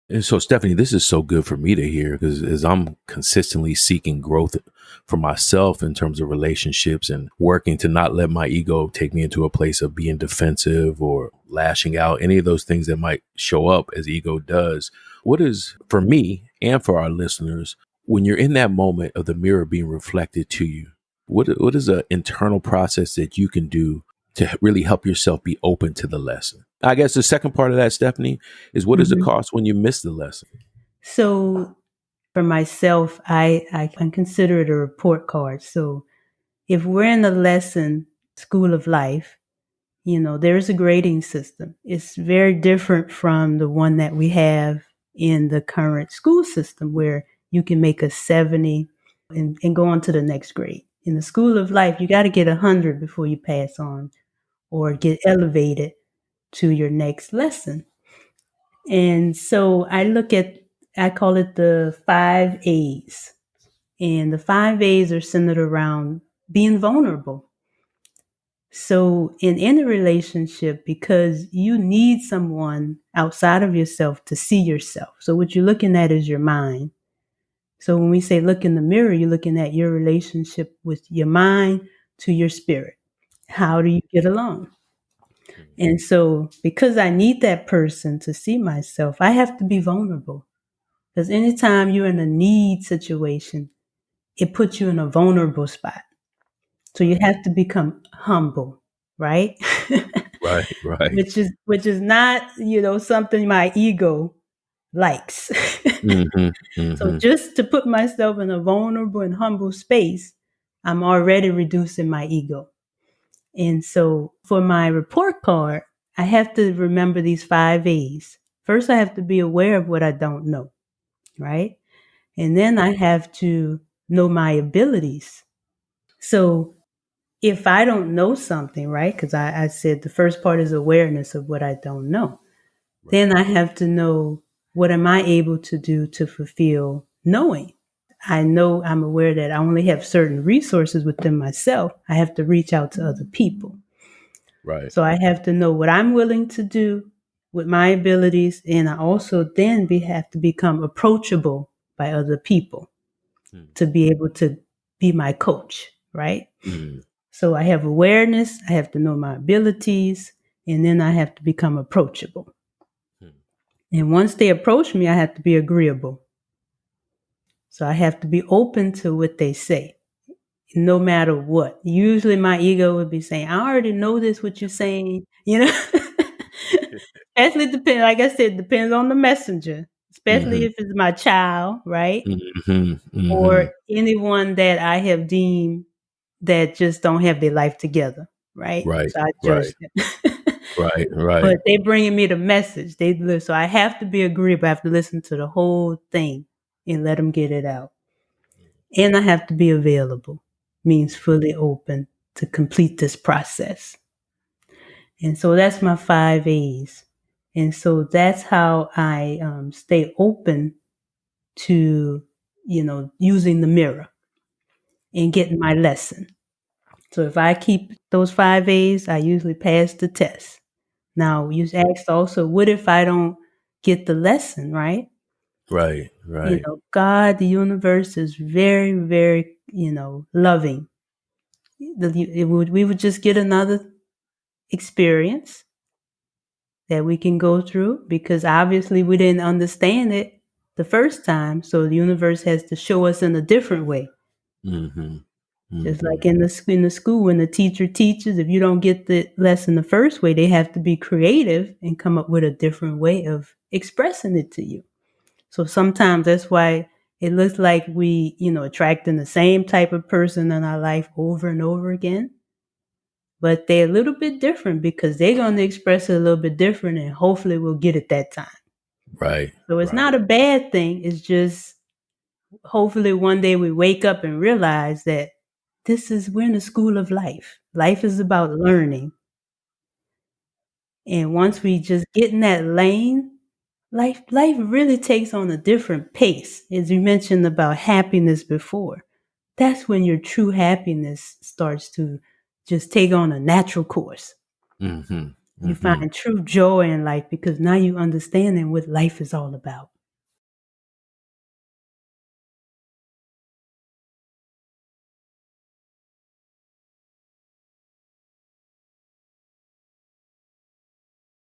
And so, Stephanie, this is so good for me to hear because as I'm consistently seeking growth for myself in terms of relationships and working to not let my ego take me into a place of being defensive or lashing out, any of those things that might show up as ego does. What is, for me and for our listeners, when you're in that moment of the mirror being reflected to you, what is an internal process that you can do to really help yourself be open to the lesson? I guess the second part of that, Stephanie, is what is the Mhm. cost when you miss the lesson? So for myself, I consider it a report card. So if we're in a lesson, school of life, there's a grading system. It's very different from the one that we have in the current school system where you can make a 70 and go on to the next grade. In the school of life, you got to get 100 before you pass on or get elevated to your next lesson. And so I call it the 5 A's. And the 5 A's are centered around being vulnerable. So in any relationship, because you need someone outside of yourself to see yourself. So what you're looking at is your mind. So when we say look in the mirror, you're looking at your relationship with your mind to your spirit. How do you get along? And so because I need that person to see myself, I have to be vulnerable. Because anytime you're in a need situation, it puts you in a vulnerable spot. So you have to become humble, right? Right, right. which is not, something my ego likes. Mm-hmm, So mm-hmm. just to put myself in a vulnerable and humble space, I'm already reducing my ego. And so for my report card, I have to remember these 5 A's. First, I have to be aware of what I don't know, right? And then I have to know my abilities. So if I don't know something, right? Because I said the first part is awareness of what I don't know. Right. Then I have to know what am I able to do to fulfill knowing. I know I'm aware that I only have certain resources within myself. I have to reach out to other people. Right. So I have to know what I'm willing to do with my abilities. And I also then have to become approachable by other people to be able to be my coach, right? Mm-hmm. So I have awareness, I have to know my abilities, and then I have to become approachable. And once they approach me, I have to be agreeable. So I have to be open to what they say, no matter what. Usually my ego would be saying, I already know this, what you're saying, Especially depends, like I said, depends on the messenger, especially Mm-hmm. if it's my child, right? Mm-hmm. Mm-hmm. Or anyone that I have deemed that just don't have their life together, right? Right, So I judge right, them. right, right. But they bringing me the message. They live, so I have to be agreeable. I have to listen to the whole thing and let them get it out. And I have to be available, means fully open to complete this process. And so that's my 5 A's. And so that's how I stay open to, using the mirror and getting my lesson. So if I keep those 5 A's, I usually pass the test. Now, you asked also, what if I don't get the lesson, right? Right, right. God, the universe is very, very, loving. We would just get another experience that we can go through because obviously we didn't understand it the first time. So the universe has to show us in a different way. Mm-hmm. Just Mm-hmm. like in the school, when the teacher teaches, if you don't get the lesson the first way, they have to be creative and come up with a different way of expressing it to you. So sometimes that's why it looks like we, attracting the same type of person in our life over and over again. But they're a little bit different because they're going to express it a little bit different and hopefully we'll get it that time. Right, So it's right. not a bad thing. It's just hopefully one day we wake up and realize that we're in the school of life. Life is about learning. And once we just get in that lane, life really takes on a different pace. As you mentioned about happiness before, that's when your true happiness starts to just take on a natural course. Mm-hmm. You Mm-hmm. find true joy in life because now you understanding what life is all about.